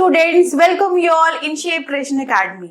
Students, welcome you all in shape creation academy.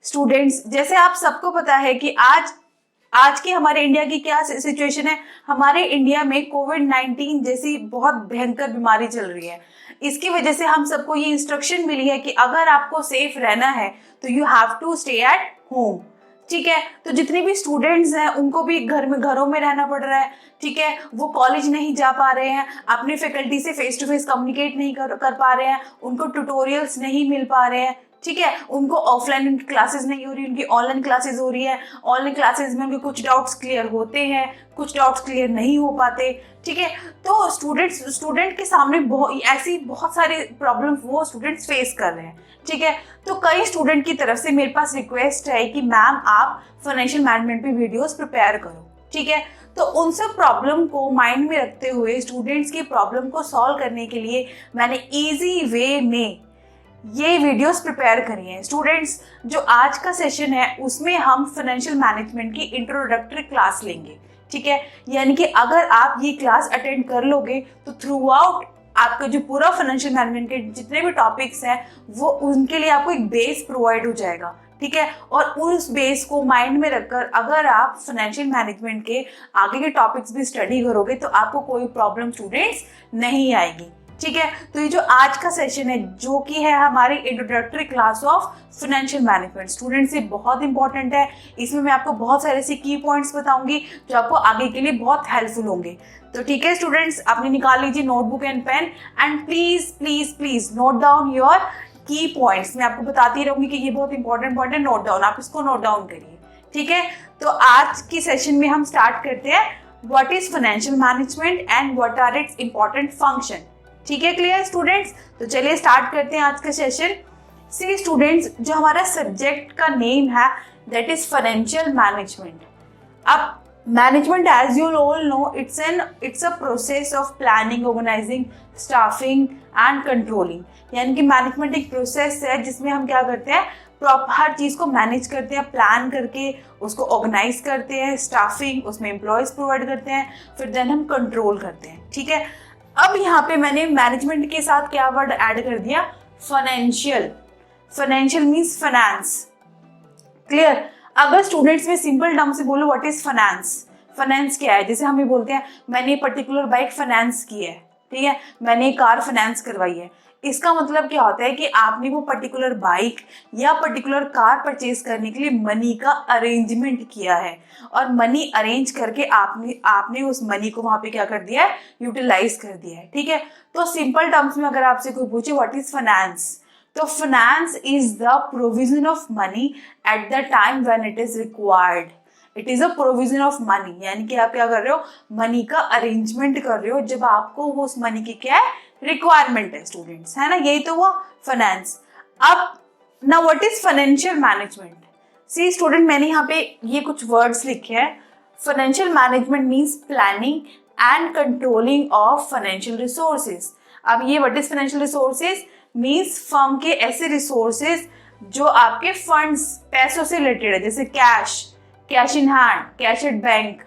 Students, जैसे आप सबको पता है कि आज की हमारे इंडिया की क्या सिचुएशन है। हमारे इंडिया में कोविड-19 जैसी बहुत भयंकर बीमारी चल रही है। इसकी वजह से हम सबको ये इंस्ट्रक्शन मिली है कि अगर आपको सेफ रहना है तो you have to stay at home. ठीक है, तो जितने भी स्टूडेंट्स हैं उनको भी घरों में रहना पड़ रहा है। ठीक है, वो कॉलेज नहीं जा पा रहे हैं, अपनी फैकल्टी से फेस टू फेस कम्युनिकेट नहीं कर पा रहे हैं, उनको ट्यूटोरियल्स नहीं मिल पा रहे हैं। ठीक है, उनको ऑफलाइन क्लासेस नहीं हो रही, उनकी ऑनलाइन क्लासेस हो रही है। ऑनलाइन क्लासेस में उनके कुछ डाउट्स क्लियर होते हैं, कुछ डाउट्स क्लियर नहीं हो पाते। ठीक है, तो स्टूडेंट के सामने बहुत सारे प्रॉब्लम्स वो स्टूडेंट्स फेस कर रहे हैं। ठीक है, तो कई स्टूडेंट की तरफ से मेरे पास रिक्वेस्ट है कि मैम आप फाइनेंशियल मैनेजमेंट पे वीडियोस प्रिपेयर करो। ठीक है, तो उन सब प्रॉब्लम को माइंड में रखते हुए स्टूडेंट्स की प्रॉब्लम को सॉल्व करने के लिए मैंने इजी वे में ये वीडियोस प्रिपेयर करी हैं। स्टूडेंट्स, जो आज का सेशन है उसमें हम फाइनेंशियल मैनेजमेंट की इंट्रोडक्टरी क्लास लेंगे। ठीक है, यानी कि अगर आप ये क्लास अटेंड कर लोगे तो थ्रू आउट आपका जो पूरा फाइनेंशियल मैनेजमेंट के जितने भी टॉपिक्स हैं वो उनके लिए आपको एक बेस प्रोवाइड हो जाएगा। ठीक है, और उस बेस को माइंड में रखकर अगर आप फाइनेंशियल मैनेजमेंट के आगे के टॉपिक्स भी स्टडी करोगे तो आपको कोई प्रॉब्लम स्टूडेंट्स नहीं आएगी। ठीक है, तो ये जो आज का सेशन है जो कि है हमारी introductory class of financial management, students ये बहुत इंपॉर्टेंट है। इसमें मैं आपको बहुत सारे ऐसे की पॉइंट्स बताऊंगी जो आपको आगे के लिए बहुत हेल्पफुल होंगे। तो ठीक है स्टूडेंट्स, आपने निकाल लीजिए notebook and pen and please please please note down your key points. मैं आपको बताती रहूंगी कि ये बहुत इंपॉर्टेंट पॉइंट है, नोट डाउन, आप इसको नोट डाउन करिए। ठीक है, तो आज की सेशन में हम स्टार्ट करते हैं what is financial management and what are its important function. ठीक है, क्लियर स्टूडेंट्स? तो चलिए स्टार्ट करते हैं आज का सेशन। सी स्टूडेंट्स, जो हमारा सब्जेक्ट का नेम है दैट इज फाइनेंशियल मैनेजमेंट। अब management as you all know it's a process of planning, organising, staffing and controlling. यानी कि मैनेजमेंट एक प्रोसेस है जिसमें हम क्या करते हैं, हर चीज़ को मैनेज करते हैं, प्लान करके उसको ऑर्गेनाइज करते हैं, स्टाफिंग उसमें एम्प्लॉयज़ प्रोवाइड करते हैं, फिर देन हम कंट्रोल करते हैं। ठीक है, अब यहाँ पे मैंने मैनेजमेंट के साथ क्या वर्ड ऐड कर दिया, financial. Financial means finance. Clear? अगर स्टूडेंट्स में सिंपल टर्म से बोलो व्हाट इज फाइनेंस, फाइनेंस क्या है, जैसे हम ये बोलते हैं मैंने पर्टिकुलर बाइक फाइनेंस की है। ठीक है, मैंने कार फाइनेंस करवाई है। इसका मतलब क्या होता है कि आपने वो पर्टिकुलर बाइक या पर्टिकुलर कार परचेज करने के लिए मनी का अरेंजमेंट किया है और मनी अरेंज करके आपने उस मनी को वहां पे क्या कर दिया है, यूटिलाइज कर दिया है। ठीक है, तो सिंपल टर्म्स में अगर आपसे कोई पूछे व्हाट इज फाइनेंस, तो finance is the provision of money at the time when it is required. It is a provision of money, यानी कि आप क्या कर रहे हो, मनी का अरेंजमेंट कर रहे हो जब आपको वो उस मनी की क्या है, रिक्वायरमेंट है स्टूडेंट्स, है ना, यही तो हुआ फाइनेंस। अब now what is financial management. See student, मैंने यहाँ पे ये कुछ वर्ड्स लिखे हैं। Financial management means planning and controlling of financial resources. अब ये what is financial resources means firm के ऐसे रिसोर्सेज जो आपके फंड्स, पैसों से रिलेटेड है, जैसे cash in hand, cash at bank.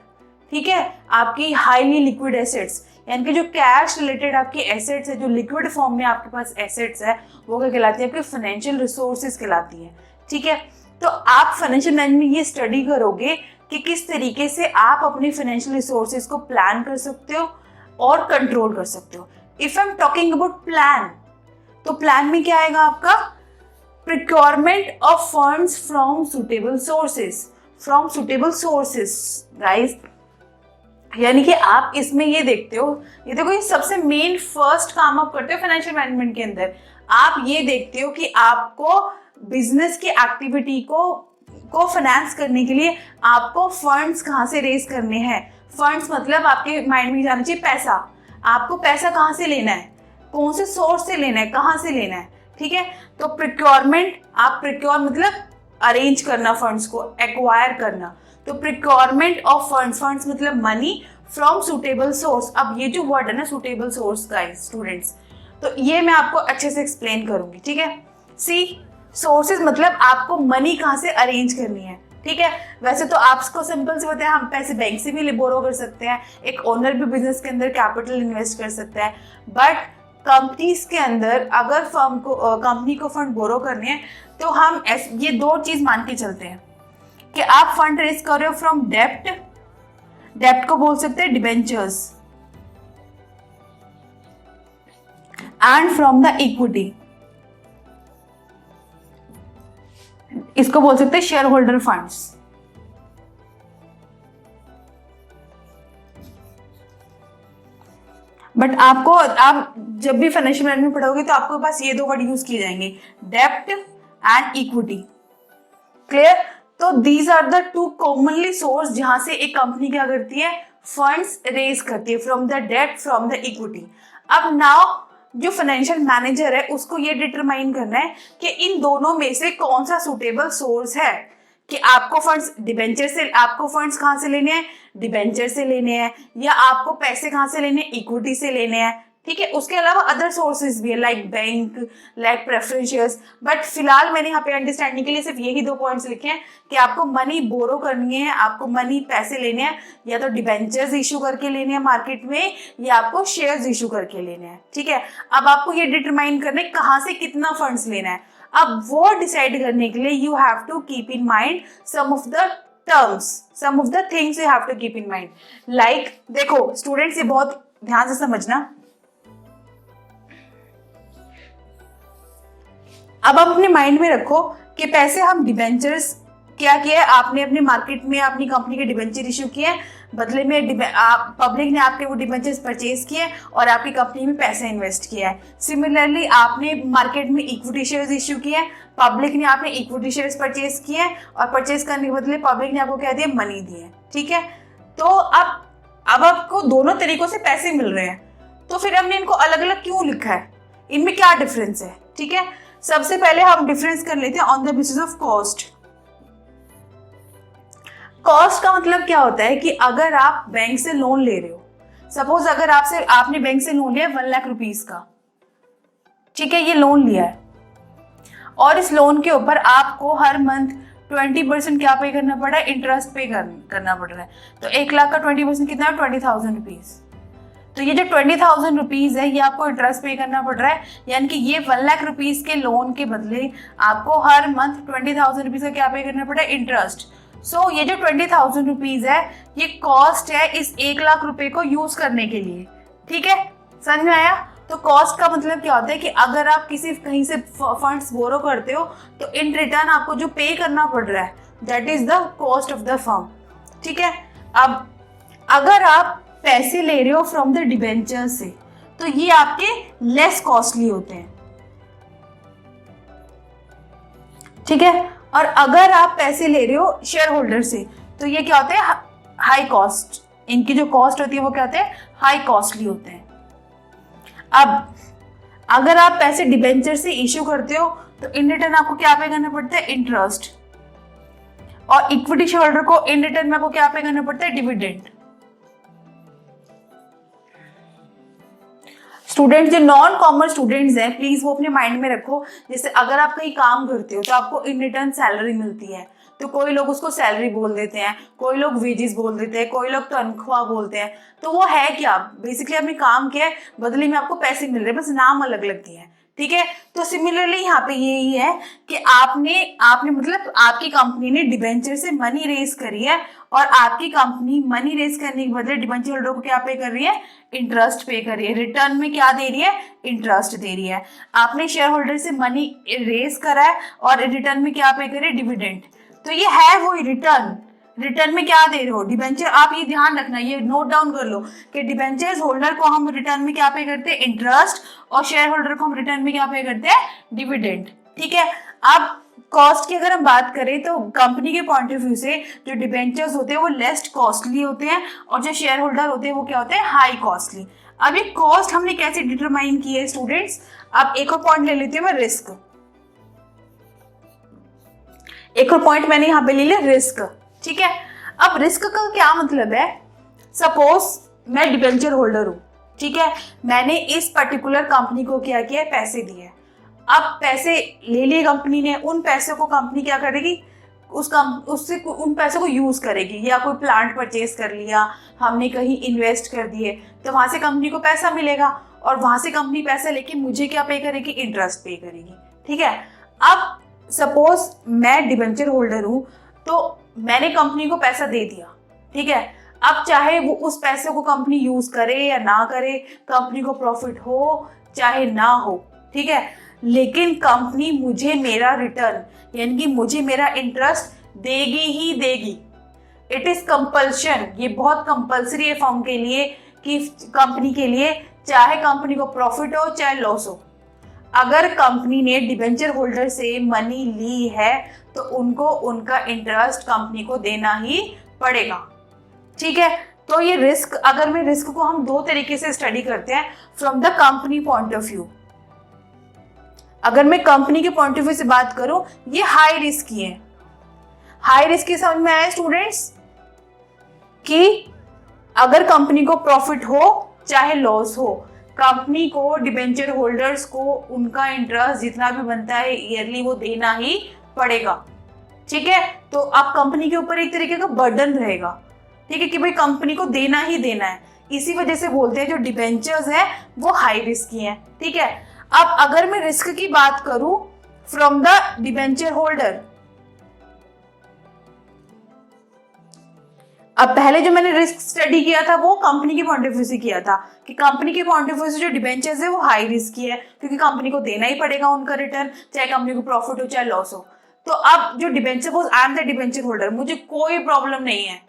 ठीक है, आपकी हाईली लिक्विड एसेट्स, यानी कि जो कैश रिलेटेड आपकी एसेट्स है, जो लिक्विड फॉर्म में आपके पास एसेट्स है, वो क्या कहलाती है, आपके फाइनेंशियल रिसोर्सेज कहलाती है। ठीक है, तो आप फाइनेंशियल मैनेजमेंट ये स्टडी करोगे कि किस तरीके से आप अपने फाइनेंशियल रिसोर्सेज को प्लान कर सकते हो और कंट्रोल कर सकते हो। If I am talking about plan, तो प्लान में क्या आएगा आपका, procurement of funds from suitable sources, guys. यानी कि आप इसमें ये देखते हो, ये देखो, ये सबसे मेन फर्स्ट काम आप करते हो फाइनेंशियल मैनेजमेंट के अंदर। आप ये देखते हो कि आपको बिजनेस की एक्टिविटी को फाइनेंस करने के लिए आपको फंड्स कहाँ से रेज करने हैं। फंड्स मतलब आपके माइंड में जाना चाहिए पैसा। आपको पैसा कहाँ से लेना है, कौन से सोर्स से लेना है, कहाँ से लेना है। ठीक है, तो प्रिक्योरमेंट, आप प्रिक्योर मतलब अरेंज करना, फंड्स को एक्वायर करना, तो प्रिक्योरमेंट ऑफ फंड्स मतलब मनी फ्रॉम सुटेबल सोर्स। अब ये जो वर्ड है ना सुटेबल सोर्स गाइस स्टूडेंट्स, तो ये मैं आपको अच्छे से एक्सप्लेन करूंगी। ठीक है, सी सोर्सेज मतलब आपको मनी कहाँ से अरेंज करनी है। ठीक है, वैसे तो आपको सिंपल से बताया, हम पैसे बैंक से भी बोरो कर सकते हैं, एक ओनर भी बिजनेस के अंदर कैपिटल इन्वेस्ट कर सकता है, बट कंपनीज के अंदर अगर फर्म को कंपनी को फंड बोरो करने हैं तो हम ये दो चीज मान के चलते हैं कि आप फंड रेज कर रहे हो फ्रॉम डेप्ट, डेप्ट को बोल सकते हैं debentures, and from the equity, इसको बोल सकते हैं शेयर होल्डर फंड्स। बट आपको, आप जब भी फाइनेंशियल मैनेजमेंट पढ़ोगे तो आपके पास ये दो वर्ड यूज किए जाएंगे, डेप्ट एंड इक्विटी। क्लियर? तो these are the two commonly source जहां से एक कंपनी क्या करती है, फंड्स रेज करती है, फ्रॉम द डेप्ट, फ्रॉम द इक्विटी। अब नाउ जो फाइनेंशियल मैनेजर है उसको ये डिटरमाइन करना है कि इन दोनों में से कौन सा सुटेबल सोर्स है, कि आपको फंड्स डिबेंचर से, आपको फंड्स कहाँ से लेने हैं, डिबेंचर से लेने हैं, या आपको पैसे कहाँ से लेने हैं, इक्विटी से लेने हैं। ठीक है, उसके अलावा अदर सोर्सेज भी है like bank, like preference shares. But फिलहाल मैंने यहाँ पे अंडरस्टैंडिंग के लिए सिर्फ यही दो पॉइंट्स लिखे हैं कि आपको मनी बोरो करनी है, आपको मनी पैसे लेने हैं, या तो डिबेंचर्स इशू करके लेने हैं मार्केट में, या आपको शेयर्स इशू करके लेने हैं। ठीक है, अब आपको ये डिटरमाइन करना है कहाँ से कितना फंड्स लेना है। अब वो डिसाइड करने के लिए you have to keep in mind some of the terms, some of the things you have to keep in mind. Like देखो स्टूडेंट्स, ये बहुत ध्यान से समझना। अब आप अपने माइंड में रखो कि पैसे हम डिबेंचर्स क्या किया है, आपने अपने मार्केट में अपनी कंपनी के डिबेंचर इशू किए, बदले में पब्लिक ने आपके वो डिबेंचर्स परचेज किए और आपकी कंपनी में पैसे इन्वेस्ट किया है। सिमिलरली आपने मार्केट में इक्विटी शेयर्स इशू किए, पब्लिक ने आपने इक्विटी शेयर्स परचेज किए और परचेज करने के बदले पब्लिक ने आपको क्या दिया, मनी दिए। ठीक है, तो अब आपको दोनों तरीकों से पैसे मिल रहे हैं, तो फिर हमने इनको अलग अलग क्यों लिखा है, इनमें क्या डिफरेंस है। ठीक है, सबसे पहले हम डिफरेंस कर लेते हैं on the basis of cost. Cost का मतलब क्या होता है कि अगर आप बैंक से लोन ले रहे हो, सपोज अगर आपने बैंक से लोन लिया 1 लाख रुपीस का, ठीक है, ये लोन लिया है और इस लोन के ऊपर आपको हर मंथ 20% क्या पे करना पड़ रहा है, इंटरेस्ट पे करना पड़ रहा है। तो 1 लाख का 20% कितना है, 20,000 रुपीज। तो ये जो 20,000 रुपीज है ये आपको इंटरेस्ट पे करना पड़ रहा है, यानी कि ये 1 लाख रुपीज के लोन के बदले आपको हर मंथ 20,000 रुपीज का क्या पे करना पड़ रहा है, इंटरेस्ट। सो ये जो 20,000 रुपीज है ये कॉस्ट है इस 1 लाख रुपए को यूज करने के लिए। ठीक है, समझ में आया? तो कॉस्ट का मतलब क्या होता है कि अगर आप कहीं से फंड्स बोरो करते हो तो इन रिटर्न आपको जो पे करना पड़ रहा है that is the cost of the firm. ठीक है, अब अगर आप पैसे ले रहे हो फ्रॉम द डिबेंचर से तो ये आपके लेस कॉस्टली होते हैं। ठीक है, और अगर आप पैसे ले रहे हो शेयर होल्डर से तो ये क्या होते हैं, हाई कॉस्ट, इनकी जो कॉस्ट होती है वो क्या होते हैं, हाई कॉस्टली होते हैं। अब अगर आप पैसे डिबेंचर से इश्यू करते हो तो इन रिटर्न आपको क्या पे करना पड़ता है, इंटरेस्ट, और इक्विटी शेयर होल्डर को इन रिटर्न में आपको क्या पे करना पड़ता है, डिविडेंड। स्टूडेंट्स, जो नॉन कॉमर्स स्टूडेंट्स हैं प्लीज वो अपने माइंड में रखो, जैसे अगर आप कहीं काम करते हो तो आपको इन रिटर्न सैलरी मिलती है, तो कोई लोग उसको सैलरी बोल देते हैं, कोई लोग वेजेस बोल देते हैं, कोई लोग तनख्वाह बोलते हैं। तो वो है क्या, बेसिकली आपने काम किया है, बदले में आपको पैसे मिल रहे हैं, बस नाम अलग अलग दिए हैं। ठीक है, तो सिमिलरली यहाँ पे यही है कि आपने मतलब आपकी कंपनी ने डिबेंचर से मनी रेज करी है और आपकी कंपनी मनी रेज करने के बदले डिबेंचर होल्डर को क्या पे कर रही है, इंटरेस्ट पे कर रही है, रिटर्न में क्या दे रही है, इंटरेस्ट दे रही है। आपने शेयर होल्डर से मनी रेज करा है और रिटर्न में क्या पे कर रही है, डिविडेंड। तो ये है वही रिटर्न, रिटर्न में क्या दे रहे हो, डिबेंचर। आप ये ध्यान रखना, ये नोट डाउन कर लो कि डिबेंचर होल्डर को हम रिटर्न में क्या पे करते हैं, इंटरेस्ट, और शेयर होल्डर को हम रिटर्न में क्या पे करते हैं, डिविडेंड। ठीक है, अब कॉस्ट की अगर हम बात करें तो कंपनी के पॉइंट ऑफ व्यू से जो डिबेंचर्स होते हैं वो लेस कॉस्टली होते हैं और जो शेयर होल्डर होते हैं वो क्या होते हैं, हाई कॉस्टली। अब ये कॉस्ट हमने कैसे डिटरमाइन की है स्टूडेंट्स, अब एक और पॉइंट ले लेती हूँ मैं, रिस्क। एक और पॉइंट मैंने यहाँ पे ले लिया, रिस्क। ठीक है, अब रिस्क का क्या मतलब है, सपोज मैं डिबेंचर होल्डर हूँ, ठीक है, मैंने इस पर्टिकुलर कंपनी को क्या किया, पैसे दिए। अब पैसे ले लिए कंपनी ने, उन पैसों को कंपनी क्या करेगी, उससे उन पैसों को यूज करेगी, या कोई प्लांट परचेज कर लिया हमने, कहीं इन्वेस्ट कर दिए, तो वहां से कंपनी को पैसा मिलेगा। और वहां से कंपनी पैसा लेके मुझे क्या पे करेगी, इंटरेस्ट पे करेगी। ठीक है, अब सपोज मैं डिबेंचर होल्डर हूं, तो मैंने कंपनी को पैसा दे दिया। ठीक है, अब चाहे वो उस पैसे को कंपनी यूज करे या ना करे, कंपनी को प्रॉफिट हो चाहे ना हो, ठीक है, लेकिन कंपनी मुझे मेरा रिटर्न यानी कि मुझे मेरा इंटरेस्ट देगी ही देगी। इट इज कंपल्शन, ये बहुत कंपल्सरी है फर्म के लिए कि कंपनी के लिए, चाहे कंपनी को प्रॉफिट हो चाहे लॉस हो। अगर कंपनी ने डिबेंचर होल्डर से मनी ली है तो उनको उनका इंटरेस्ट कंपनी को देना ही पड़ेगा। ठीक है, तो ये रिस्क, अगर मैं रिस्क को हम दो तरीके से स्टडी करते हैं, from the company point of view. अगर मैं कंपनी के पॉइंट ऑफ व्यू से बात करूं, ये हाई रिस्क की है। हाई रिस्क की समझ में आया स्टूडेंट्स कि अगर कंपनी को प्रॉफिट हो चाहे लॉस हो, कंपनी को डिबेंचर होल्डर्स को उनका इंटरेस्ट जितना भी बनता है ईयरली वो देना ही पड़ेगा। ठीक है, तो अब कंपनी के ऊपर एक तरीके का बर्डन रहेगा। ठीक है, कि भाई कंपनी को देना ही देना है। इसी वजह से बोलते हैं जो डिबेंचर्स है वो हाई रिस्क की हैं। ठीक है, अब अगर मैं रिस्क की बात करूं फ्रॉम द डिबेंचर होल्डर, अब पहले जो मैंने रिस्क स्टडी किया था वो कंपनी के पॉइंट ऑफ व्यू से किया था कि कंपनी के पॉइंट ऑफ व्यू से जो डिबेंचर्स है वो हाई रिस्क की है, क्योंकि कंपनी को देना ही पड़ेगा उनका रिटर्न, चाहे कंपनी को प्रॉफिट हो चाहे लॉस हो। तो अब जो debenture, I am the debenture holder, मुझे कोई प्रॉब्लम नहीं है,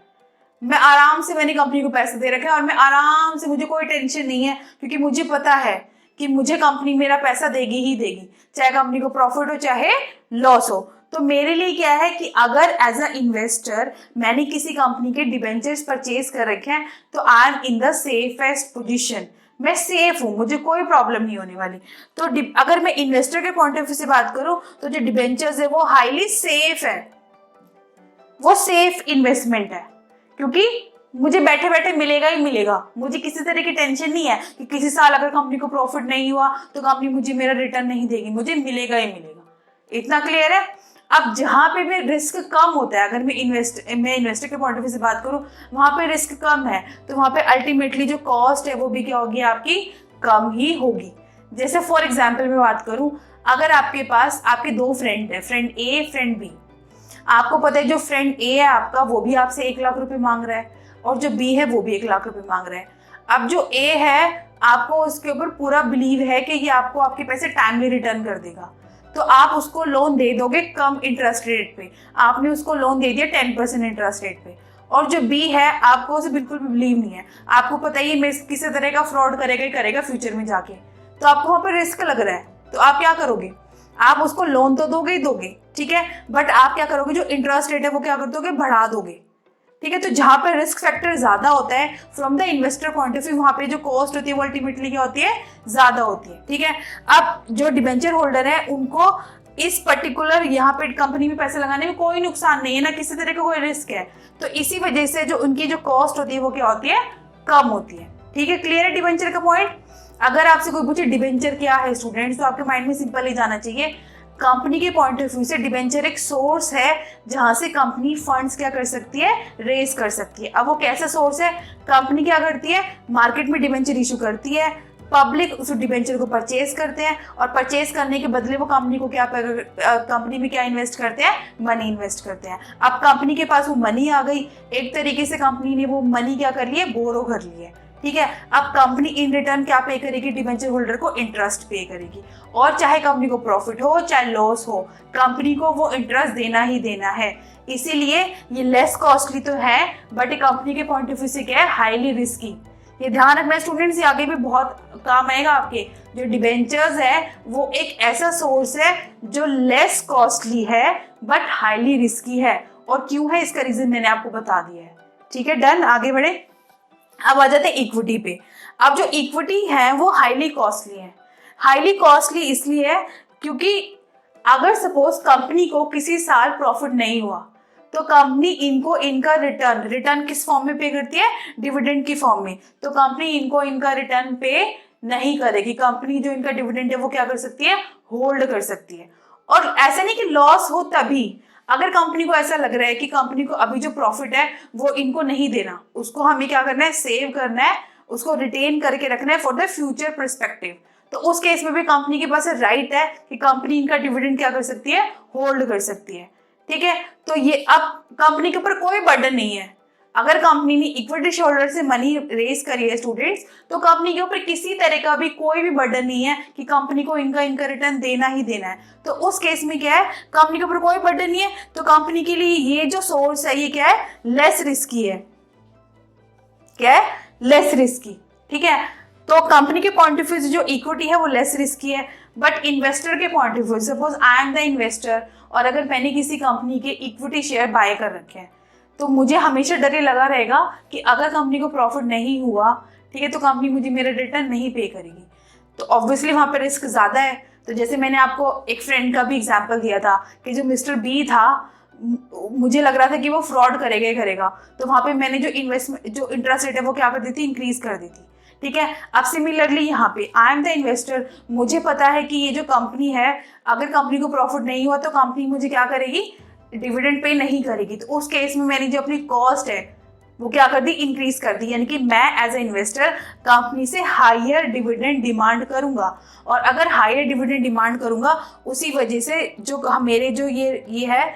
मैं आराम से, मैंने कंपनी को पैसे दे रखे हैं और मैं आराम से, मुझे कोई टेंशन नहीं है, क्योंकि मुझे पता है कि मुझे कंपनी मेरा पैसा देगी ही देगी, चाहे कंपनी को प्रॉफिट हो चाहे लॉस हो। तो मेरे लिए क्या है कि अगर एज अ इन्वेस्टर मैंने किसी कंपनी के डिबेंचर्स परचेज कर रखे हैं तो I am in the safest position, मैं सेफ हूं, मुझे कोई प्रॉब्लम नहीं होने वाली। तो अगर मैं इन्वेस्टर के पॉइंट ऑफ व्यू से बात करूं तो जो डिबेंचर्स है वो हाईली सेफ है, वो सेफ इन्वेस्टमेंट है, क्योंकि मुझे बैठे बैठे मिलेगा ही मिलेगा, मुझे किसी तरह की टेंशन नहीं है कि किसी साल अगर कंपनी को प्रॉफिट नहीं हुआ तो कंपनी मुझे मेरा रिटर्न नहीं देगी, मुझे मिलेगा ही मिलेगा। इतना क्लियर है। अब जहां पे भी रिस्क कम होता है, अगर मैं इन्वेस्टर के पॉइंट ऑफ व्यू से बात करूं, वहां पे रिस्क कम है तो वहां पे अल्टीमेटली जो कॉस्ट है वो भी क्या होगी, आपकी कम ही होगी। जैसे फॉर एग्जाम्पल मैं बात करूं, अगर आपके पास आपके दो फ्रेंड है, फ्रेंड ए फ्रेंड बी, आपको पता है जो फ्रेंड ए है आपका वो भी आपसे 1 लाख रुपए मांग रहा है और जो बी है वो भी 1 लाख रुपए मांग रहा है। अब जो ए है आपको उसके ऊपर पूरा बिलीव है कि ये आपको आपके पैसे टाइमली रिटर्न कर देगा, तो आप उसको लोन दे दोगे कम इंटरेस्ट रेट पे। आपने उसको लोन दे दिया 10% इंटरेस्ट रेट पे। और जो बी है आपको उसे बिल्कुल भी बिलीव नहीं है, आपको पता ही है किसी तरह का फ्रॉड करेगा ही करेगा फ्यूचर में जाके, तो आपको वहां पर रिस्क लग रहा है, तो आप क्या करोगे, आप उसको लोन तो दोगे ही दोगे, ठीक है, बट आप क्या करोगे, जो इंटरेस्ट रेट है वो क्या कर दोगे, बढ़ा दोगे। ठीक है, तो जहां पर रिस्क फैक्टर ज्यादा होता है from the investor point of view, वहां पे जो कॉस्ट होती है वो अल्टीमेटली क्या होती है, ज्यादा होती है। ठीक है, अब जो डिबेंचर होल्डर है उनको इस पर्टिकुलर यहाँ पे कंपनी में पैसे लगाने में कोई नुकसान नहीं है, ना किसी तरह का कोई रिस्क है, तो इसी वजह से जो उनकी जो कॉस्ट होती है वो क्या होती है, कम होती है। ठीक है, क्लियर है डिबेंचर का पॉइंट। अगर आपसे कोई पूछे डिबेंचर क्या है स्टूडेंट्स, तो आपके माइंड में सिंपल ही जाना चाहिए, कंपनी के पॉइंट ऑफ व्यू से डिबेंचर एक सोर्स है जहां से कंपनी फंड्स क्या कर सकती है, रेज कर सकती है। अब वो कैसा सोर्स है, कंपनी क्या करती है, मार्केट में डिबेंचर इशू करती है, पब्लिक उस डिबेंचर को परचेज करते हैं और परचेज करने के बदले वो कंपनी को क्या, कंपनी में क्या इन्वेस्ट करते हैं, मनी इन्वेस्ट करते हैं। अब कंपनी के पास वो मनी आ गई, एक तरीके से कंपनी ने वो मनी क्या कर लिया, बोरो कर लिया। ठीक है, अब कंपनी इन रिटर्न क्या पे करेगी, डिबेंचर होल्डर को इंटरेस्ट पे करेगी, और चाहे कंपनी को प्रॉफिट हो चाहे लॉस हो, कंपनी को वो इंटरेस्ट देना ही देना है। इसीलिए ये लेस कॉस्टली तो है, बट कंपनी के पॉइंट ऑफ व्यू से क्या है, हाईली रिस्की। ये ध्यान रखना स्टूडेंट्स, ये आगे भी बहुत काम आएगा आपके। जो डिबेंचर्स है वो एक ऐसा सोर्स है जो लेस कॉस्टली है बट हाईली रिस्की है, और क्यों है इसका रीजन मैंने आपको बता दिया है। ठीक है, डन, आगे बढ़े। अब आ जाते हैं इक्विटी पे। अब जो इक्विटी है वो हाईली कॉस्टली है। हाईली कॉस्टली इसलिए है क्योंकि अगर सपोज कंपनी को किसी साल प्रॉफिट नहीं हुआ तो कंपनी इनको इनका रिटर्न किस फॉर्म में पे करती है, डिविडेंड की फॉर्म में, तो कंपनी इनको इनका रिटर्न पे नहीं करेगी। कंपनी जो इनका डिविडेंड है वो क्या कर सकती है, होल्ड कर सकती है। और ऐसा नहीं कि लॉस हो तभी, अगर कंपनी को ऐसा लग रहा है कि कंपनी को अभी जो प्रॉफिट है वो इनको नहीं देना, उसको हमें क्या करना है, सेव करना है, उसको रिटेन करके रखना है फॉर द फ्यूचर पर्सपेक्टिव। तो उस केस में भी कंपनी के पास राइट है कि कंपनी इनका डिविडेंड क्या कर सकती है, होल्ड कर सकती है। ठीक है, तो ये अब कंपनी के ऊपर कोई बर्डन नहीं है। अगर कंपनी ने इक्विटी शेयरहोल्डर से मनी रेज करी है स्टूडेंट्स, तो कंपनी के ऊपर किसी तरह का भी कोई भी बर्डन नहीं है कि कंपनी को इनका रिटर्न देना ही देना है। तो उस केस में क्या है, कंपनी के ऊपर कोई बर्डन नहीं है, तो कंपनी के लिए ये जो सोर्स है ये क्या है, लेस रिस्की है। क्या है, लेस रिस्की। ठीक है, तो कंपनी के पॉइंट ऑफ व्यू से जो इक्विटी है वो लेस रिस्की है, बट इन्वेस्टर के point of view, suppose I am the investor और अगर मैंने किसी कंपनी के इक्विटी शेयर बाय कर रखे हैं, तो मुझे हमेशा डर ये लगा रहेगा कि अगर कंपनी को प्रॉफिट नहीं हुआ, ठीक है, तो कंपनी मुझे मेरा रिटर्न नहीं पे करेगी। तो ऑब्वियसली वहां पे रिस्क ज्यादा है। तो जैसे मैंने आपको एक फ्रेंड का भी एग्जांपल दिया था कि जो मिस्टर बी था, मुझे लग रहा था कि वो फ्रॉड करेगा ही करेगा, तो वहां पे मैंने जो इन्वेस्टमेंट जो इंटरेस्ट रेट है वो क्या कर दी थी, इंक्रीज कर दी थी। ठीक है, अब सिमिलरली यहाँ पे आई एम द इन्वेस्टर, मुझे पता है कि ये जो कंपनी है, अगर कंपनी को प्रॉफिट नहीं हुआ तो कंपनी मुझे क्या करेगी, डिविडेंड पे नहीं करेगी। तो उस केस में मैंने जो अपनी कॉस्ट है वो क्या कर दी, इंक्रीज कर दी, यानी कि मैं एज ए इन्वेस्टर कंपनी से हायर डिविडेंड डिमांड करूंगा। और अगर हायर डिविडेंड डिमांड करूंगा, उसी वजह से जो मेरे जो ये है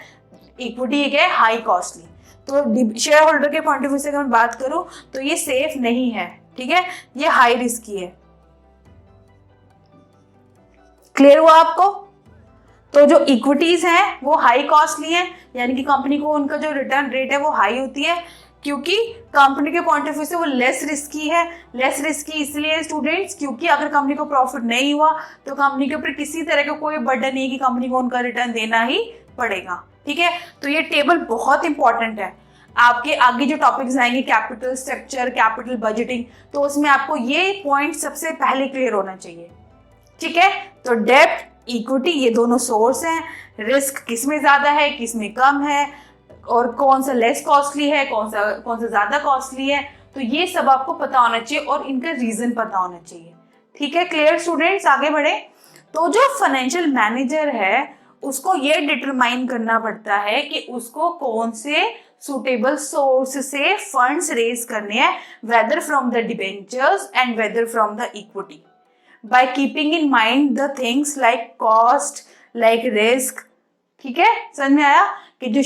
इक्विटी है हाई कॉस्टली। तो शेयर होल्डर के पॉइंट ऑफ व्यू से अगर मैं बात करूं तो ये सेफ नहीं है। ठीक है, ये हाई रिस्की है। क्लियर हुआ आपको? तो जो इक्विटीज हैं वो हाई कॉस्टली हैं, यानी कि कंपनी को उनका जो रिटर्न रेट है वो हाई होती है, क्योंकि कंपनी के पॉइंट ऑफ व्यू से वो लेस रिस्की है। लेस रिस्की इसलिए स्टूडेंट्स क्योंकि अगर कंपनी को प्रॉफिट नहीं हुआ तो कंपनी के ऊपर किसी तरह का कोई बर्डन नहीं कि कंपनी को उनका रिटर्न देना ही पड़ेगा। ठीक है, तो ये टेबल बहुत इंपॉर्टेंट है। आपके आगे जो टॉपिक्स आएंगे, कैपिटल स्ट्रक्चर, कैपिटल बजटिंग, तो उसमें आपको ये पॉइंट सबसे पहले क्लियर होना चाहिए। ठीक है, तो डेब्ट, इक्विटी, ये दोनों सोर्स हैं। रिस्क किस में ज्यादा है, किस में कम है, और कौन सा लेस कॉस्टली है, कौन सा ज्यादा कॉस्टली है, तो ये सब आपको पता होना चाहिए और इनका रीजन पता होना चाहिए। ठीक है, क्लियर स्टूडेंट्स? आगे बढ़े। तो जो फाइनेंशियल मैनेजर है उसको ये डिटरमाइन करना पड़ता है कि उसको कौन से सुटेबल सोर्स से फंड्स रेज करने हैं, whether from the debentures and whether from the equity, by keeping in mind the things like cost, like risk। ठीक है, समझ में आया कि जो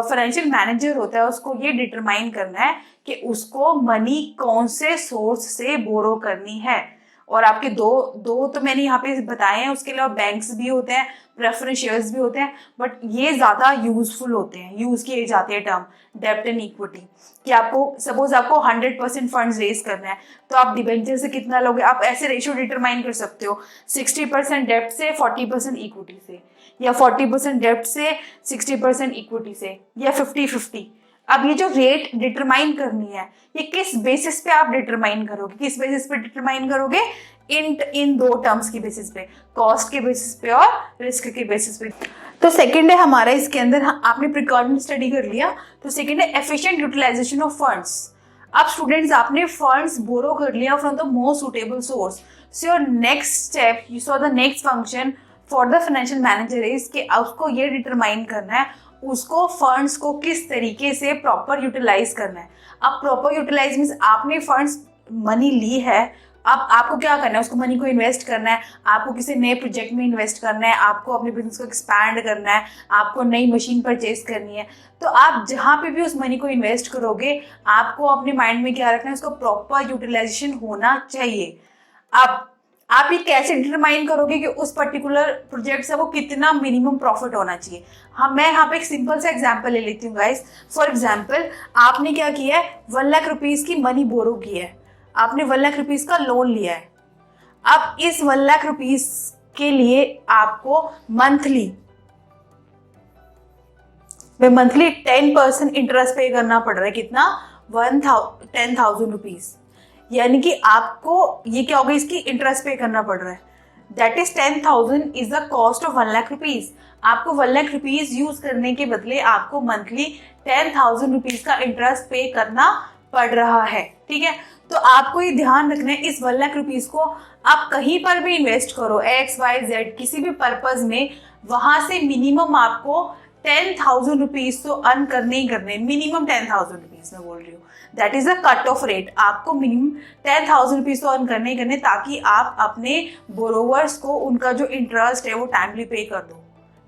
फाइनेंशियल मैनेजर होता है उसको ये डिटरमाइन करना है कि उसको मनी कौन से सोर्स से बोरो करनी है। और आपके दो तो मैंने यहाँ पे बताए हैं, उसके अलावा बैंक्स भी होते हैं, प्रेफरेंस शेयर्स भी होते हैं, बट ये ज्यादा यूजफुल होते हैं, यूज किए जाते हैं टर्म डेब्ट एंड इक्विटी। कि आपको सपोज आपको 100% फंड्स रेज करना है, तो आप डिबेंचर से कितना लोगे, आप ऐसे रेशियो डिटरमाइन कर सकते हो, 60% डेब्ट से 40% इक्विटी से, या 40% डेब्ट से 60% इक्विटी से, या 50-50। अब ये जो रेट डिटरमाइन करनी है, ये किस बेसिस पे आप डिटरमाइन करोगे, किस बेसिस पे डिटरमाइन करोगे, इन दो टर्म्स की बेसिस पे, कॉस्ट के बेसिस पे और रिस्क के बेसिस पे। तो सेकंड है हमारा, इसके अंदर आपने प्रिकॉर्डिंग स्टडी कर लिया, तो सेकंड है एफिशिएंट यूटिलाइजेशन ऑफ फंड्स। अब स्टूडेंट्स आपने फंड्स बोरो कर लिया from the most suitable source, so your next step, you saw the next function for the financial manager is कि उसको ये डिटरमाइन करना है उसको फंड्स को किस तरीके से प्रॉपर यूटिलाइज करना है। अब प्रॉपर यूटिलाइज मीन्स आपने फंड्स मनी ली है, अब आपको क्या करना है, उसको मनी को इन्वेस्ट करना है, आपको किसी नए प्रोजेक्ट में इन्वेस्ट करना है, आपको अपने बिजनेस को एक्सपैंड करना है, आपको नई मशीन परचेज करनी है। तो आप जहाँ पे भी उस मनी को इन्वेस्ट करोगे, आपको अपने माइंड में क्या रखना है, उसका प्रॉपर यूटिलाइजेशन होना चाहिए। अब आप ये कैसे डिटरमाइन करोगे कि उस पर्टिकुलर प्रोजेक्ट से वो कितना मिनिमम प्रॉफिट होना चाहिए। मैं यहाँ पे एक सिंपल सा एग्जांपल ले लेती हूँ गाइस। फॉर एग्जांपल, आपने क्या किया है, 1 लाख रुपीस की मनी बोरो की है, आपने 1 लाख रुपीस का लोन लिया है। अब इस 1 लाख रुपीस के लिए आपको मंथली 10% इंटरेस्ट पे करना पड़ रहा है। कितना? 10,000 रुपीज, यानी कि आपको ये क्या होगा, इसकी इंटरेस्ट पे करना पड़ रहा है। That is 10,000 is the cost of 1 lakh rupees. आपको 1 लाख रुपीज यूज करने के बदले आपको मंथली 10,000 रुपीज का इंटरेस्ट पे करना पड़ रहा है। ठीक है, तो आपको ये ध्यान रखना है, इस 1 लाख रुपीज को आप कहीं पर भी इन्वेस्ट करो, XYZ किसी भी पर्पज में, वहां से मिनिमम आपको 10,000 रुपीज तो अर्न करने ही करने, मिनिमम 10,000 रुपीज मैं बोल रही हूँ, that is a cut off rate. आपको मिनिमम 10,000 रुपीज तो अर्न करने ही करने, ताकि आप अपने बोरोवर्स को उनका जो इंटरेस्ट है वो टाइमली पे कर दो,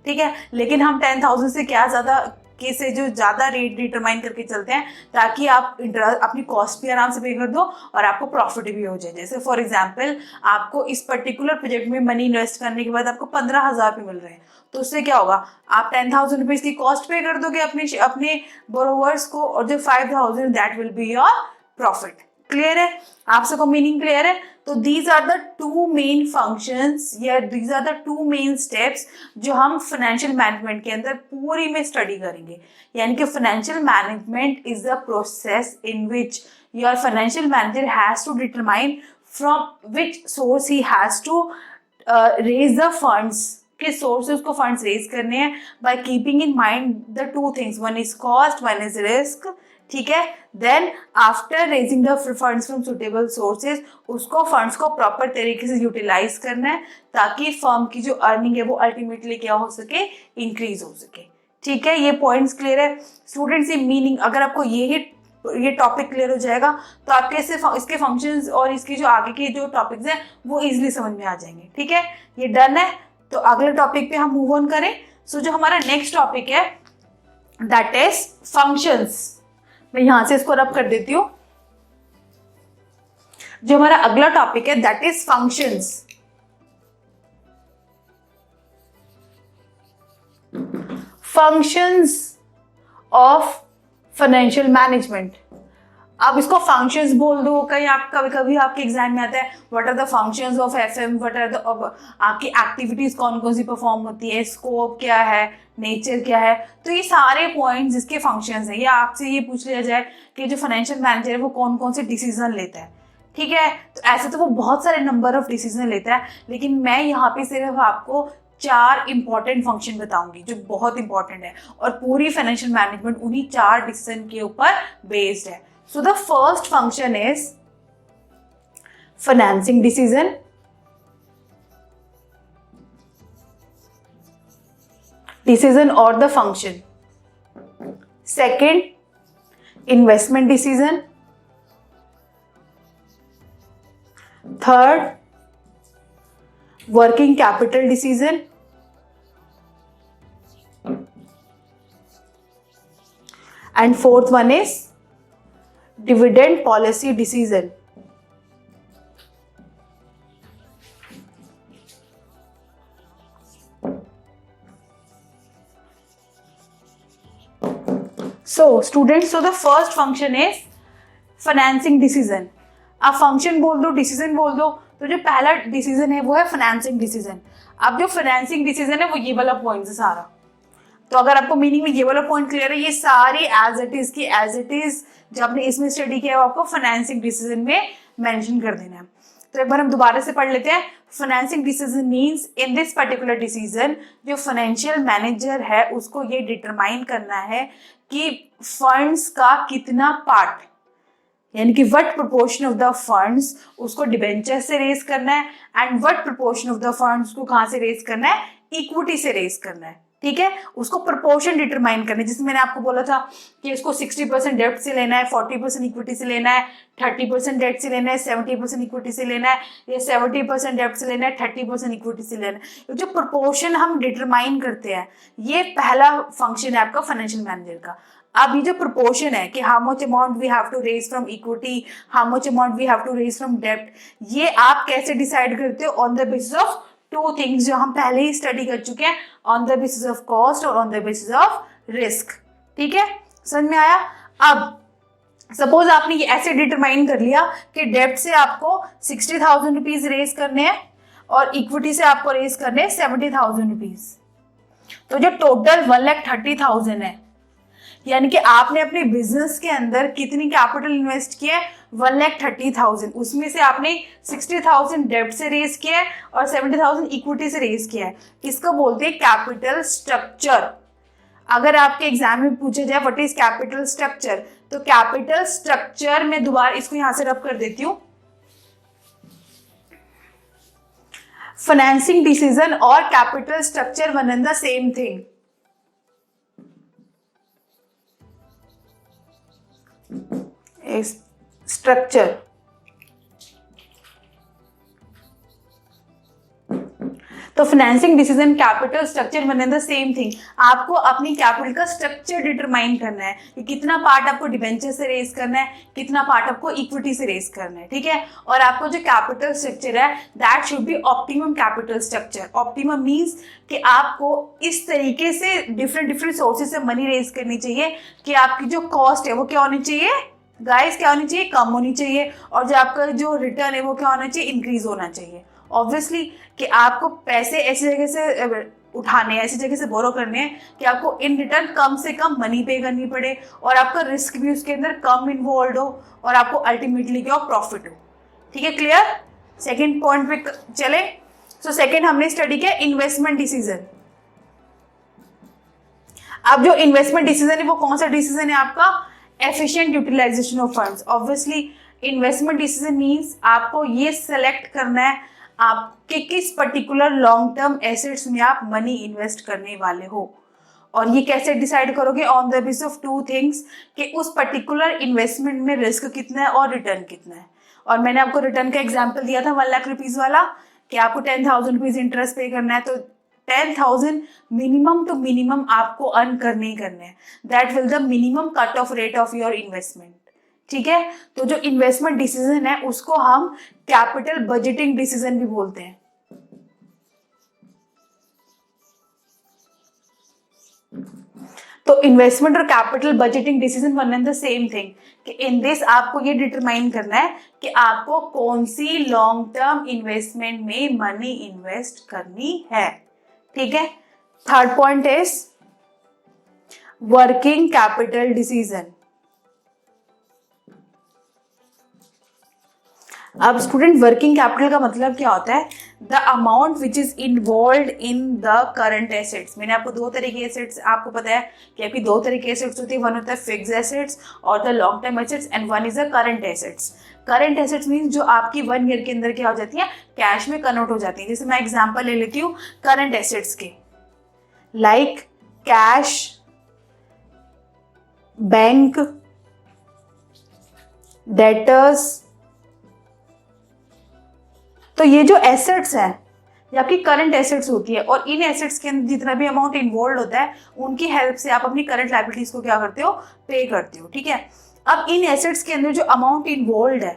ठीक है। लेकिन हम 10,000 से क्या ज़्यादा से जो ज़्यादा रेट डिटरमाइन करके चलते हैं, ताकि आप इंटरेस्ट अपनी कॉस्ट भी आराम से पे कर दो और आपको प्रॉफिट भी हो जाए। जैसे फॉर एग्जांपल आपको इस पर्टिकुलर प्रोजेक्ट में मनी इन्वेस्ट करने के बाद आपको 15,000 रुपये मिल रहे हैं, तो उससे क्या होगा, आप 10,000 रुपीज़ की कॉस्ट पे कर दोगे अपने बोरोवर्स को, और जो 5,000 that will be your profit. Clear है? आप सबको मीनिंग क्लियर है? तो these are the two main functions या these are the two main steps जो हम फाइनेंशियल मैनेजमेंट के अंदर पूरी में स्टडी करेंगे। यानी कि financial management is the process in which your financial manager has to determine from which source he has to raise the funds, किस सोर्स से उसको फंड्स रेज करने हैं, by keeping in mind the two things, one is cost, one is risk, ठीक है। Then after raising the funds from suitable sources, उसको funds को proper तरीके से यूटिलाइज करना है, ताकि फर्म की जो अर्निंग है वो अल्टीमेटली क्या हो सके, इंक्रीज हो सके, ठीक है। ये पॉइंट्स क्लियर है स्टूडेंट्स? ये मीनिंग, अगर आपको ये टॉपिक क्लियर हो जाएगा तो आपके इसके फंक्शंस और इसके जो आगे के जो टॉपिक्स हैं वो इजिली समझ में आ जाएंगे, ठीक है। ये डन है, तो अगले टॉपिक पे हम मूव ऑन करें। सो जो हमारा नेक्स्ट टॉपिक है दैट इज फंक्शंस। मैं यहां से इसको रब कर देती हूं। जो हमारा अगला टॉपिक है that is functions. Functions of financial management. आप इसको फंक्शंस बोल दो, कभी कभी आपके एग्जाम में आता है what are the functions of FM, what are the आपकी एक्टिविटीज कौन कौन सी परफॉर्म होती है, स्कोप क्या है, नेचर क्या है। तो ये सारे पॉइंट्स इसके फंक्शंस हैं। या आपसे ये पूछ लिया जाए कि जो फाइनेंशियल मैनेजर है वो कौन कौन से डिसीजन लेता है, ठीक है। तो ऐसे तो वो बहुत सारे नंबर ऑफ डिसीजन लेता है, लेकिन मैं यहाँ पे सिर्फ आपको 4 इंपॉर्टेंट फंक्शन बताऊंगी जो बहुत इंपॉर्टेंट है, और पूरी फाइनेंशियल मैनेजमेंट उन्हीं 4 डिसीजन के ऊपर बेस्ड है। So the first function is financing decision. Decision or the function. Second, investment decision. Third, working capital decision. And fourth one is dividend policy decision. So students, so the first function is financing decision. आप function बोल दो, decision बोल दो, तो जो पहला decision है वो है फाइनेंसिंग डिसीजन। अब जो फाइनेंसिंग डिसीजन है वो ये वाला पॉइंट है सारा। तो अगर आपको मीनिंग में ये वाला पॉइंट क्लियर है, ये सारे एज इट इज जो आपने इसमें स्टडी किया है वो आपको फाइनेंसिंग डिसीजन में मेंशन कर देना है। तो एक बार हम दोबारा से पढ़ लेते हैं। Financing decision means in this particular decision जो फाइनेंशियल मैनेजर है उसको ये डिटरमाइन करना है कि फंड्स का कितना पार्ट, यानी कि what proportion of the funds उसको डिबेंचर से रेज करना है, and what proportion of the funds को कहां से रेज करना है, इक्विटी से रेज करना है, ठीक है। उसको प्रोपोर्शन डिटरमाइन करना है। जिसमें मैंने आपको बोला था कि इसको 60% डेब्ट से लेना है, 40% इक्विटी से लेना है, 30% डेब्ट से लेना है, 70% इक्विटी से लेना है, या 70% डेब्ट से लेना है, 30% इक्विटी से लेना है। जो प्रोपोर्शन हम डिटरमाइन करते हैं ये पहला फंक्शन है आपका फाइनेंशियल मैनेजर का। अब ये जो प्रोपोर्शन है कि how much amount we have to raise from equity, how much amount we have to raise from डेब्ट, ये आप कैसे डिसाइड करते हो, on the basis of 2 things जो हम पहले ही स्टडी कर चुके हैं, on the basis of cost और on the basis of risk, ठीक है। समझ में आया? अब सपोज आपने ये ऐसे डिटरमाइन कर लिया कि डेब्ट से आपको 60,000 रुपीज रेज करने हैं और इक्विटी से आपको रेज करने हैं 70,000 रुपीज, तो जो टोटल 1,30,000 है, यानी कि आपने अपने बिजनेस के अंदर कितनी कैपिटल इन्वेस्ट किया है, 1,30,000, उसमें से आपने 60,000 डेब्ट से रेज किया है और 70,000 इक्विटी से रेज किया है। इसको बोलते हैं कैपिटल स्ट्रक्चर। अगर आपके एग्जाम में पूछा जाए व्हाट इज कैपिटल स्ट्रक्चर, तो कैपिटल स्ट्रक्चर में दोबारा इसको यहां से रब कर देती हूं। फाइनेंसिंग डिसीजन और capital structure one and the same thing. Structure. तो financing decision, capital structure one and the same thing. आपको अपनी कैपिटल का स्ट्रक्चर डिटरमाइन करना है कि कितना पार्ट आपको डिबेंचर से रेज करना है, कितना पार्ट आपको इक्विटी से रेज करना है, ठीक है। और आपको जो कैपिटल स्ट्रक्चर है that should be optimum capital structure. Optimum means कि आपको इस तरीके से डिफरेंट सोर्सेज से मनी रेज करनी चाहिए कि आपकी जो कॉस्ट है वो क्या होनी चाहिए गाइस, क्या होनी चाहिए, कम होनी चाहिए, और जो आपका जो रिटर्न है वो क्या होना चाहिए, इंक्रीज होना चाहिए। ऑब्वियसली कि आपको पैसे ऐसी जगह से उठाने, ऐसी जगह से बोरो करने हैं कि आपको इन रिटर्न कम से कम मनी पे करनी पड़े और आपका रिस्क भी उसके अंदर कम इन्वॉल्व हो और आपको अल्टीमेटली क्या हो, प्रॉफिट हो। ठीक है, क्लियर। सेकेंड पॉइंट पे चले। सो सेकेंड हमने स्टडी किया इन्वेस्टमेंट डिसीजन। अब जो इन्वेस्टमेंट डिसीजन है वो कौन सा डिसीजन है आपका, efficient utilisation of funds. Obviously investment decision means आपको ये सेलेक्ट करना है आपके किस पर्टिकुलर लॉन्ग टर्म एसेट्स में आप मनी इन्वेस्ट करने वाले हो। और ये कैसे डिसाइड करोगे, on the basis of two things, कि उस पर्टिकुलर इन्वेस्टमेंट में रिस्क कितना है और रिटर्न कितना है। और मैंने आपको रिटर्न का एग्जांपल दिया था 1 लाख रुपीज वाला, कि आपको 10,000 रुपीज इंटरेस्ट पे करना है, तो 10,000 मिनिमम टू मिनिमम आपको अर्न करने ही करने हैं। That will the minimum cut off rate of your investment. ठीक है, तो जो इन्वेस्टमेंट डिसीजन है उसको हम कैपिटल बजटिंग डिसीजन भी बोलते हैं। तो इन्वेस्टमेंट और capital budgeting decision one and the same thing, कि इन दिस आपको ये डिटरमाइन करना है कि आपको कौन सी लॉन्ग टर्म इन्वेस्टमेंट में मनी इन्वेस्ट करनी है। ठीक है, third point is working capital decision. अब स्टूडेंट, वर्किंग कैपिटल का मतलब क्या होता है, the amount which is involve in the current assets. मैंने आपको दो तरह के एसेट्स, आपको पता है कि आपकी दो तरह के एसेट्स होती है, वन होता है फिक्स एसेट्स और the long term assets, and one is the current assets. Current assets mean जो आपकी 1 ईयर के अंदर क्या हो जाती है, कैश में कन्वर्ट हो जाती है। जैसे मैं एग्जाम्पल ले लेती हूँ करंट एसेट्स के, लाइक कैश, बैंक, डेटर्स। तो ये जो एसेट्स हैं ये आपकी करंट एसेट्स होती है, और इन एसेट्स के अंदर जितना भी अमाउंट इन्वॉल्व होता है उनकी हेल्प से आप अपनी करंट लायबिलिटीज को क्या करते हो, पे करते हो। ठीक है, अब इन एसेट्स के अंदर जो अमाउंट इन्वॉल्व है,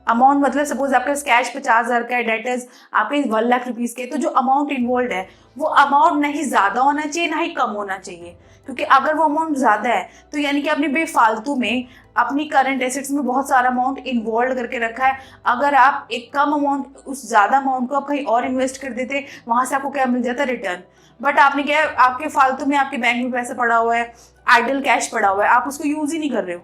अमाउंट मतलब सपोज आपके पास कैश 50,000 का है, डेटर्स आपके 1 लाख रुपीज के, तो जो अमाउंट इन्वॉल्व है वो अमाउंट नहीं ज्यादा होना चाहिए ना ही कम होना चाहिए, क्योंकि अगर वो अमाउंट ज्यादा है तो यानी कि आपने बेफालतू में अपनी करंट एसेट्स में बहुत सारा अमाउंट इन्वॉल्व करके रखा है। अगर आप एक कम अमाउंट, उस ज्यादा अमाउंट को आप कहीं और इन्वेस्ट कर देते, वहां से आपको क्या मिल जाता, रिटर्न। बट आपने क्या, आपके फालतू में आपके बैंक में पैसा पड़ा हुआ है, आइडल कैश पड़ा हुआ है, आप उसको यूज ही नहीं कर रहे हो।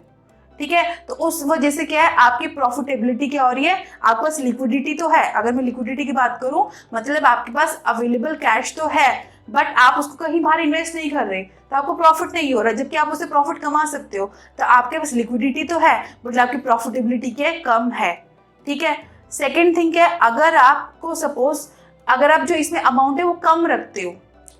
ठीक है, तो उस वजह से क्या है, आपकी प्रॉफिटेबिलिटी क्या हो रही है, आपके पास लिक्विडिटी तो है। अगर मैं लिक्विडिटी की बात करूं, मतलब आपके पास अवेलेबल कैश तो है, बट आप उसको कहीं बाहर इन्वेस्ट नहीं कर रहे, तो आपको प्रॉफिट नहीं हो रहा, जबकि आप उससे प्रॉफिट कमा सकते हो। तो आपके पास लिक्विडिटी तो है बट आपकी प्रॉफिटेबिलिटी क्या है, कम है। ठीक है, सेकेंड थिंग है, अगर आपको सपोज, अगर आप जो इसमें अमाउंट है वो कम रखते हो,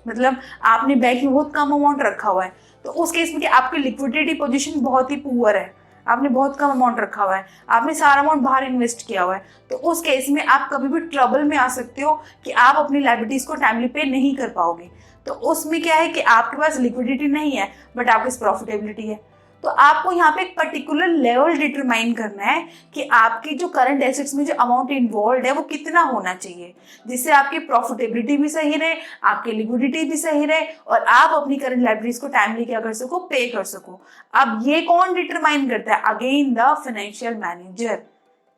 मतलब आपने बैंक में बहुत कम अमाउंट रखा हुआ है, तो उस केस में क्या, आपकी लिक्विडिटी पोजीशन बहुत ही पुअर है, आपने बहुत कम अमाउंट रखा हुआ है, आपने सारा अमाउंट बाहर इन्वेस्ट किया हुआ है, तो उस केस में आप कभी भी ट्रबल में आ सकते हो कि आप अपनी लायबिलिटीज को टाइमली पे नहीं कर पाओगे। तो उसमें क्या है कि आपके पास लिक्विडिटी नहीं है बट आपके पास प्रॉफिटेबिलिटी है। तो आपको यहाँ पे एक पर्टिकुलर लेवल डिटरमाइन करना है कि आपकी जो करंट एसेट्स में जो अमाउंट इन्वॉल्व है वो कितना होना चाहिए, जिससे आपकी प्रॉफिटेबिलिटी भी सही रहे, आपकी लिक्विडिटी भी सही रहे, और आप अपनी करंट लायबिलिटीज को टाइमली क्या कर सको, पे कर सको। अब ये कौन डिटरमाइन करता है, अगेन द फाइनेंशियल मैनेजर।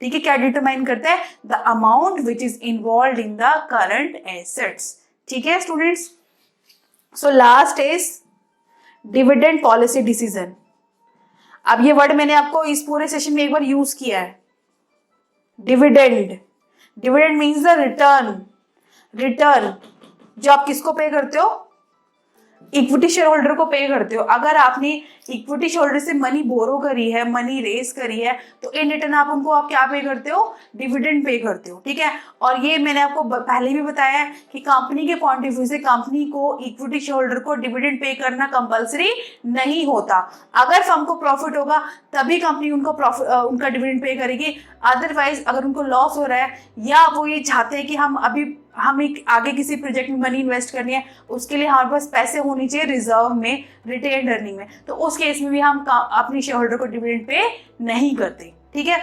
ठीक है, क्या डिटरमाइन करता है, the amount which is involve in the current assets. ठीक है students, so last is dividend policy decision. अब ये वर्ड मैंने आपको इस पूरे सेशन में एक बार यूज किया है, dividend. Dividend means the return. Return जो आप किसको पे करते हो, इक्विटी शेयर होल्डर को पे करते हो। अगर आपने इक्विटी शेयर होल्डर से मनी बोरो करी है, मनी रेस करी है, तो इन रिटर्न आप उनको आप क्या पे करते हो, डिविडेंड पे करते हो, ठीक है। और ये मैंने आपको पहले भी बताया है कि कंपनी के पॉइंट ऑफ व्यू से कंपनी को इक्विटी शेयर होल्डर को डिविडेंड पे करना कंपलसरी नहीं होता। अगर फर्म को प्रॉफिट होगा तभी कंपनी उनको उनका डिविडेंड पे करेगी, अदरवाइज अगर उनको लॉस हो रहा है या वो ये चाहते हैं कि हम एक आगे किसी प्रोजेक्ट में मनी इन्वेस्ट करनी है, उसके लिए हमारे पास पैसे होने चाहिए रिजर्व में, रिटेन अर्निंग में, तो उस केस में भी हम अपनी शेयर होल्डर को डिविडेंड पे नहीं करते, ठीक है।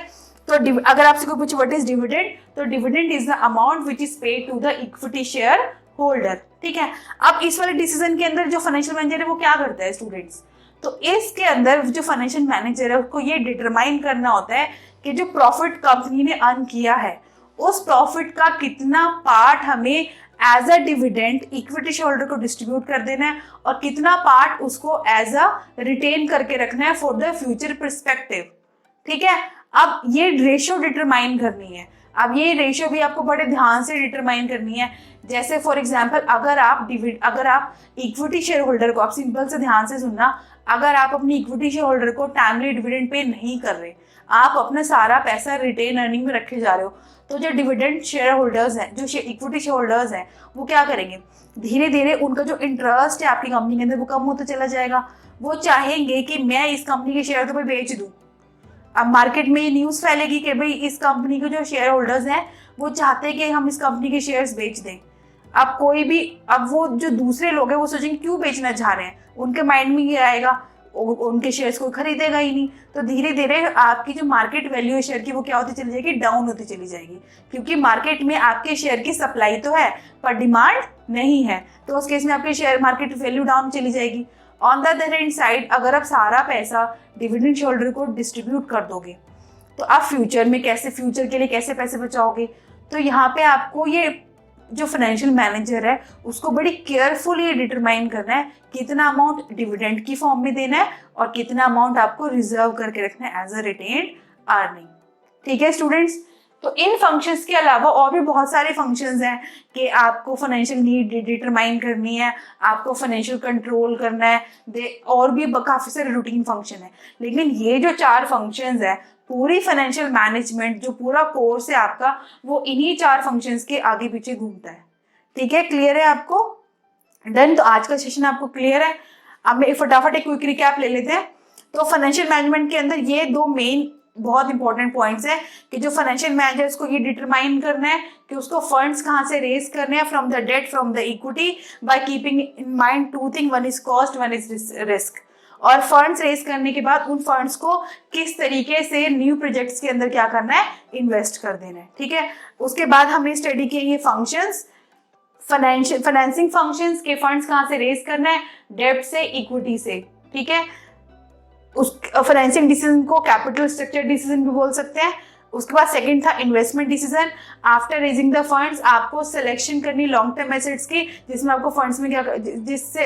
तो अगर आपसे कोई पूछे व्हाट इज डिविडेंड, तो dividend is the amount which is paid to the equity share holder, ठीक है। अब इस वाले डिसीजन के अंदर जो फाइनेंशियल मैनेजर है वो क्या करता है स्टूडेंट्स, तो इसके अंदर जो फाइनेंशियल मैनेजर है उसको ये डिटरमाइन करना होता है कि जो प्रॉफिट कंपनी ने अर्न किया है उस प्रॉफिट का कितना पार्ट हमें as a dividend equity share holder को डिस्ट्रीब्यूट कर देना है और कितना पार्ट उसको एज अ रिटेन करके रखना है फॉर द फ्यूचर पर्सपेक्टिव, ठीक है। अब ये रेशियो डिटरमाइन करनी है। अब ये रेशियो भी आपको बड़े ध्यान से डिटरमाइन करनी है। जैसे फॉर एग्जांपल अगर आप इक्विटी शेयर होल्डर को, आप सिंपल से ध्यान से सुनना, अगर आप अपनी इक्विटी शेयर होल्डर को टाइमली डिविडेंड पे नहीं कर रहे, आप अपना सारा पैसा रिटेन अर्निंग में रखे जा रहे हो, तो जो डिविडेंड शेयर होल्डर्स हैं, जो इक्विटी शेयर होल्डर्स हैं, वो क्या करेंगे, धीरे धीरे उनका जो इंटरेस्ट है आपकी कंपनी के अंदर वो कम होता चला जाएगा। वो चाहेंगे कि मैं इस कंपनी के शेयर को बेच दूं। अब मार्केट में ये न्यूज़ फैलेगी कि भाई इस कंपनी के जो शेयर होल्डर्स हैं वो चाहते हैं कि हम इस कंपनी के शेयर्स बेच दें। अब वो जो दूसरे लोग हैं वो सोचेंगे क्यों बेचना चाह रहे हैं, उनके माइंड में ये आएगा, उनके शेयर्स को खरीदेगा ही नहीं, तो धीरे धीरे आपकी जो मार्केट वैल्यू है शेयर की वो क्या होती चली जाएगी, डाउन होती चली जाएगी, क्योंकि मार्केट में आपके शेयर की सप्लाई तो है पर डिमांड नहीं है, तो उस केस में आपकी शेयर मार्केट वैल्यू डाउन चली जाएगी। On the other hand side अगर आप सारा पैसा डिविडेंड शेयर होल्डर को डिस्ट्रीब्यूट कर दोगे तो आप फ्यूचर के लिए कैसे पैसे बचाओगे, तो यहाँ पे आपको ये जो फाइनेंशियल मैनेजर है उसको बड़ी केयरफुली डिटरमाइन करना है कितना अमाउंट डिविडेंड की फॉर्म में देना है और कितना अमाउंट आपको रिजर्व करके रखना है एज अ रिटेन अर्निंग, ठीक है स्टूडेंट्स। तो इन फंक्शंस के अलावा और भी बहुत सारे फंक्शंस हैं कि आपको फाइनेंशियल नीड डिटरमाइन करनी है, आपको फाइनेंशियल कंट्रोल करना है, और भी काफ़ी सारे रूटीन फंक्शन है, लेकिन ये जो 4 फंक्शंस है, पूरी फाइनेंशियल मैनेजमेंट जो पूरा कोर्स है आपका वो इन्हीं 4 फंक्शंस के आगे पीछे घूमता है, ठीक है। क्लियर है आपको? डन। तो आज का सेशन आपको क्लियर है। अब मैं फटाफट एक क्विक रिकैप ले लेते हैं। तो फाइनेंशियल मैनेजमेंट के अंदर ये 2 मेन बहुत इंपॉर्टेंट पॉइंट्स है कि जो फाइनेंशियल मैनेजर्स को ये डिटरमाइन करना है कि उसको फंड्स कहाँ से रेज करने हैं, from the debt, from the equity, by keeping in mind 2 thing, one is cost, one is risk. और फंड्स रेज करने के बाद उन फंड्स को किस तरीके से न्यू प्रोजेक्ट्स के अंदर क्या करना है, इन्वेस्ट कर देना है, ठीक है। उसके बाद हमने स्टडी किए ये फंक्शंस, फाइनेंसिंग फंक्शंस के फंड्स कहाँ से रेज करना है, डेब्ट से, इक्विटी से, ठीक है। उस फाइनेंसिंग डिसीजन को कैपिटल स्ट्रक्चर डिसीजन भी बोल सकते हैं। उसके बाद सेकंड था investment decision. After raising the funds आपको सिलेक्शन करनी लॉन्ग टर्म एसेट्स की जिसमें आपको फंड्स में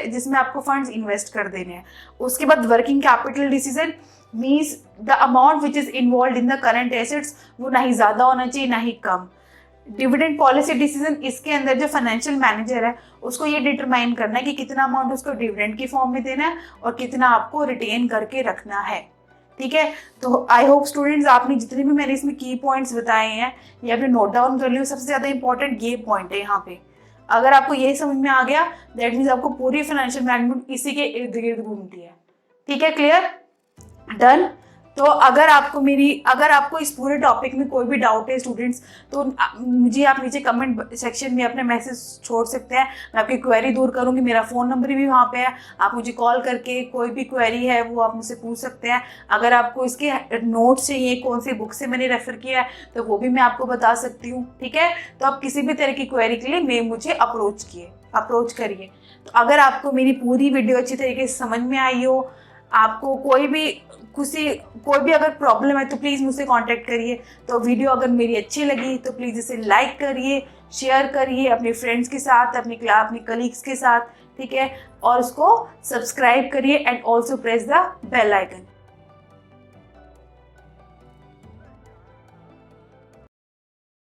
जिसमें आपको फंड्स इन्वेस्ट कर देने हैं। उसके बाद working capital decision means the amount which is involve in the current assets, वो ना ही ज्यादा होना चाहिए ना ही कम। डिविडेंड पॉलिसी डिसीजन, इसके अंदर जो फाइनेंशियल मैनेजर है उसको ये डिटरमाइन करना है कि कितना अमाउंट उसको डिविडेंड की फॉर्म में देना है और कितना आपको रिटेन करके रखना है, ठीक है। तो आई होप स्टूडेंट्स आपने जितने भी मैंने इसमें की पॉइंट्स बताए हैं ये आपने नोट डाउन कर लियो। सबसे ज्यादा इंपॉर्टेंट ये पॉइंट है यहाँ पे, अगर आपको ये समझ में आ गया दैट मीन्स आपको पूरी फाइनेंशियल मैनेजमेंट इसी के इर्द गिर्द घूमती है, ठीक है। क्लियर? डन। तो अगर आपको इस पूरे टॉपिक में कोई भी डाउट है स्टूडेंट्स, तो मुझे आप नीचे कमेंट सेक्शन में अपने मैसेज छोड़ सकते हैं, मैं आपकी क्वेरी दूर करूंगी। मेरा फ़ोन नंबर भी वहाँ पे है, आप मुझे कॉल करके कोई भी क्वेरी है वो आप मुझसे पूछ सकते हैं। अगर आपको इसके नोट्स चाहिए, कौन सी बुक से मैंने रेफर किया है, तो वो भी मैं आपको बता सकती हूँ, ठीक है। तो आप किसी भी तरह की क्वेरी के लिए मुझे अप्रोच करिए। तो अगर आपको मेरी पूरी वीडियो अच्छी तरीके से समझ में आई हो, आपको कोई भी अगर प्रॉब्लम है तो प्लीज़ मुझसे कांटेक्ट करिए। तो वीडियो अगर मेरी अच्छी लगी तो प्लीज़ इसे लाइक करिए, शेयर करिए अपने फ्रेंड्स के साथ, अपने कलीग्स के साथ, ठीक है। और उसको सब्सक्राइब करिए and also press the bell icon.